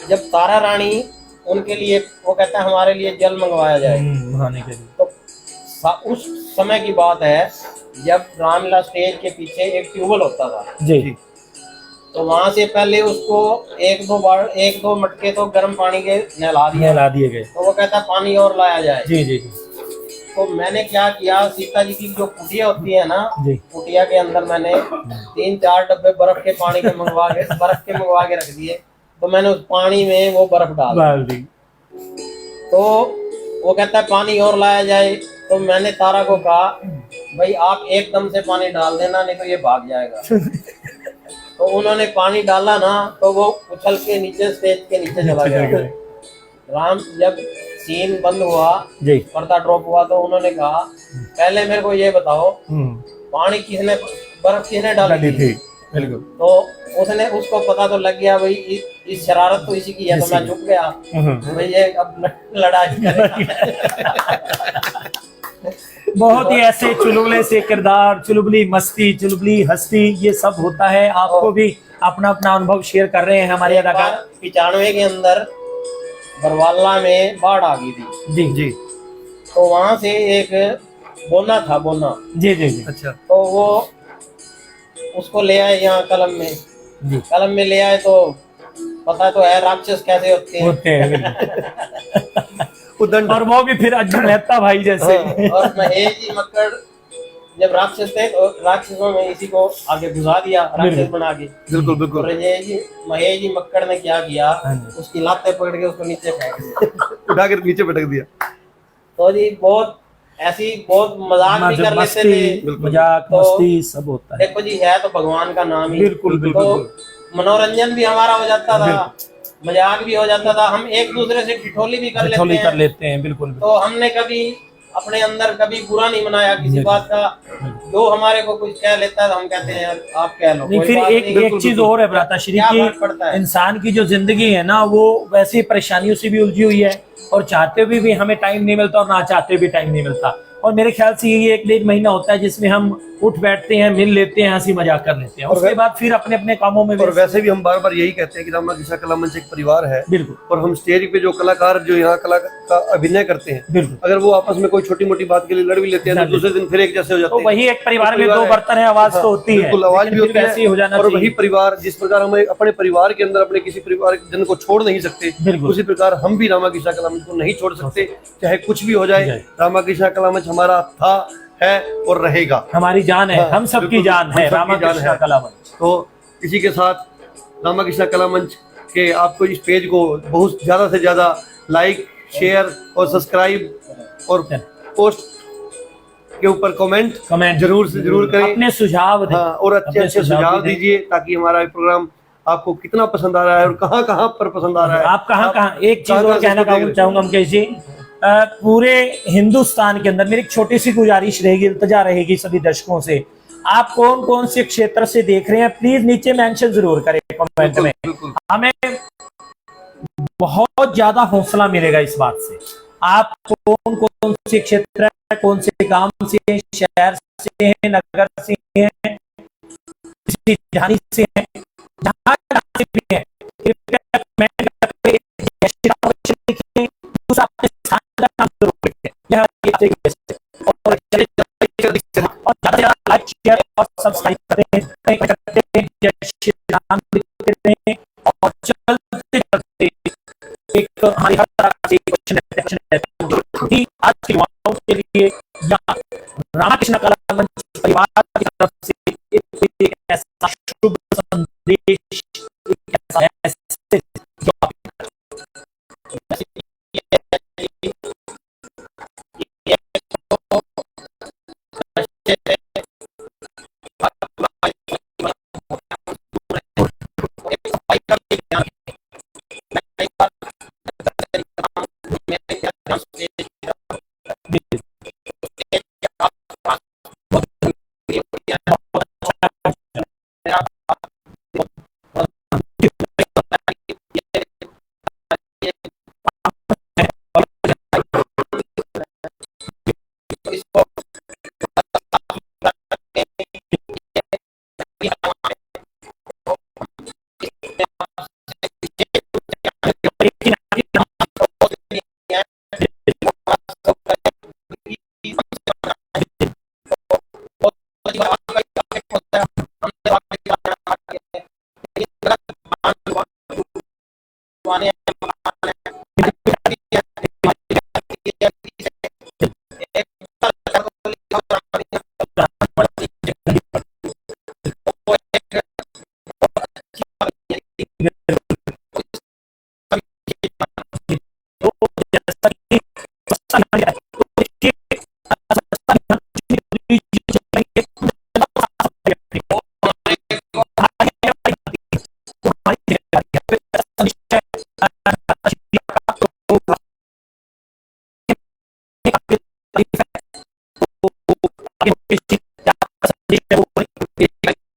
C: जब तारा रानी उनके लिए, वो कहता है हमारे लिए जल मंगवाया जाए
B: नहाने के लिए,
C: तो उस समय की बात है जब रामलीला स्टेज के पीछे एक ट्यूबवेल होता था
B: जी।
C: तो वहां से पहले उसको एक दो मटके तो गर्म पानी के नहला दिए गए। तो वो कहता पानी और लाया जाए।
B: जी जी जी।
C: तो मैंने क्या किया, सीता जी की जो कुटिया होती है ना, कुटिया के अंदर मैंने 3-4 डब्बे बर्फ के पानी के मंगवा के रख दिए। तो मैंने उस पानी में वो बर्फ डाल दी। तो वो कहता है पानी और लाया जाए। तो मैंने तारा को कहा भाई आप एकदम से पानी डाल देना, नहीं तो ये भाग जाएगा। तो उन्होंने पानी डाला ना, तो वो उछल के नीचे स्टेज के नीचे चला गया। राम जब सीन बंद हुआ, पर्दा ड्रॉप हुआ, तो उन्होंने कहा पहले मेरे को ये बताओ पानी बर्फ किसने डाली थी।
B: बिल्कुल।
C: तो उसको पता तो लग गया भाई इस शरारत तो इसी की है। तो मैं चुप गया भाई ये अब लड़ाई
B: बहुत ही ऐसे चुलबुले से किरदार, चुलबुली मस्ती, चुलबुली हस्ती, ये सब होता है। आपको भी अपना अपना अनुभव शेयर कर रहे हैं हमारे अदाकार।
C: 95 के अंदर बरवाला में बाढ़ आ गई थी
B: जी जी।
C: तो वहां से एक बोना था, बोना
B: जी जी जी।
A: अच्छा।
C: तो वो उसको ले आए यहाँ कलम में जी। कलम में ले आए तो पता तो है राक्षस कैसे होते हैं।
B: और वो भी फिर अज्जू मेहता भाई जैसे।
C: और महेश जी मक्कड़ जब राक्षस थे तो राक्षसों में इसी को आगे घुसा दिया राक्षस बना के।
A: बिल्कुल बिल्कुल।
C: महेश जी मक्कड़ ने क्या किया, उसकी लातें पकड़ के उसको नीचे फेंक दिया,
A: उठा कर नीचे पटक दिया।
C: तो जी बहुत ऐसी बहुत मजाक भी कर लेते थे,
B: मजाक मस्ती सब होता है।
C: देखो जी है तो भगवान का नाम ही।
B: बिल्कुल बिल्कुल।
C: तो मनोरंजन भी हमारा हो जाता था, मजाक भी हो जाता था, हम एक दूसरे से ठिठोली भी कर लेते हैं।
B: बिल्कुल।
C: तो हमने कभी अपने अंदर कभी बुरा नहीं मनाया किसी बात का। जो हमारे को कुछ कह लेता है तो हम कहते हैं यार आप कह लो।
B: नहीं, फिर एक चीज और है भ्राताश्री की, इंसान की जो जिंदगी है ना वो वैसी परेशानियों से भी उलझी हुई है, और चाहते भी हमें टाइम नहीं मिलता और ना चाहते भी टाइम नहीं मिलता। और मेरे ख्याल से ये 1-1.5 महीना होता है जिसमें हम उठ बैठते हैं, मिल लेते हैं, हंसी मजाक कर लेते हैं, उसके बाद फिर अपने अपने कामों में
A: और वैसे भी हम बार बार यही कहते हैं कि रामा कृष्णा कला मंच एक परिवार है।
B: बिल्कुल।
A: और हम स्टेज पे जो कलाकार जो यहाँ कला का अभिनय करते हैं,
B: बिल्कुल,
A: अगर वो आपस में कोई छोटी मोटी बात के लिए लड़ भी लेते हैं तो दूसरे दिन फिर एक जैसे हो जाते
B: तो
A: हैं।
B: वही एक परिवार में दो बर्तन है, आवाज तो होती है,
A: बिल्कुल, आवाज भी होती
B: ऐसी हो
A: है।
B: जाना
A: और
B: चाहिए।
A: वही परिवार जिस प्रकार हम अपने परिवार के अंदर अपने किसी परिवार जन को छोड़ नहीं सकते,
B: बिल्कुल।
A: उसी प्रकार हम भी रामा कृष्णा कला मंच को नहीं छोड़ सकते, चाहे कुछ भी हो जाए। रामा कृष्णा कला मंच हमारा था, है और रहेगा,
B: हमारी जान है, हम सबकी जान है रामा कृष्णा कला मंच।
A: तो इसी के साथ रामा कृष्णा कला मंच के आपको इस पेज को बहुत ज्यादा से ज्यादा लाइक, शेयर और सब्सक्राइब और पोस्ट के ऊपर कमेंट जरूर से जरूर करें,
B: अपने सुझाव दें।
A: हाँ, और अच्छे अच्छे सुझाव दीजिए ताकि हमारा प्रोग्राम आपको कितना पसंद आ रहा है और कहाँ कहाँ पर पसंद आ रहा है।
B: आप कहाँ एक चीज और कहना चाहूंगा मुकेश जी, पूरे हिंदुस्तान के अंदर मेरी एक छोटी सी गुजारिश रहेगी, इल्तजा रहेगी सभी दर्शकों से, आप कौन कौन से क्षेत्र से देख रहे हैं प्लीज नीचे मेंशन जरूर करें कमेंट में। हमें बहुत ज्यादा हौसला मिलेगा इस बात से। आप कौन कौन से क्षेत्र है, कौन से गांव से, शहर से हैं, नगर से हैं, राजधानी से हैं, जहां से भी हैं, कृपया कमेंट करके जय श्री राम लिखें, दूसरा अपने स्थान का नाम जरूर लिखें। यह और ज्यादा लाइक, शेयर और सब्सक्राइब करते हैं, जय श्री राम लिखते रहें। और चलते चलते एक हमारी हर तरह से क्वेश्चन है आज के युवाओं के लिए या रामकृष्ण कला मंच परिवार की तरफ से एक ऐसा शुभ संदेश, एक ऐसा मैसेज जो आप
C: वाले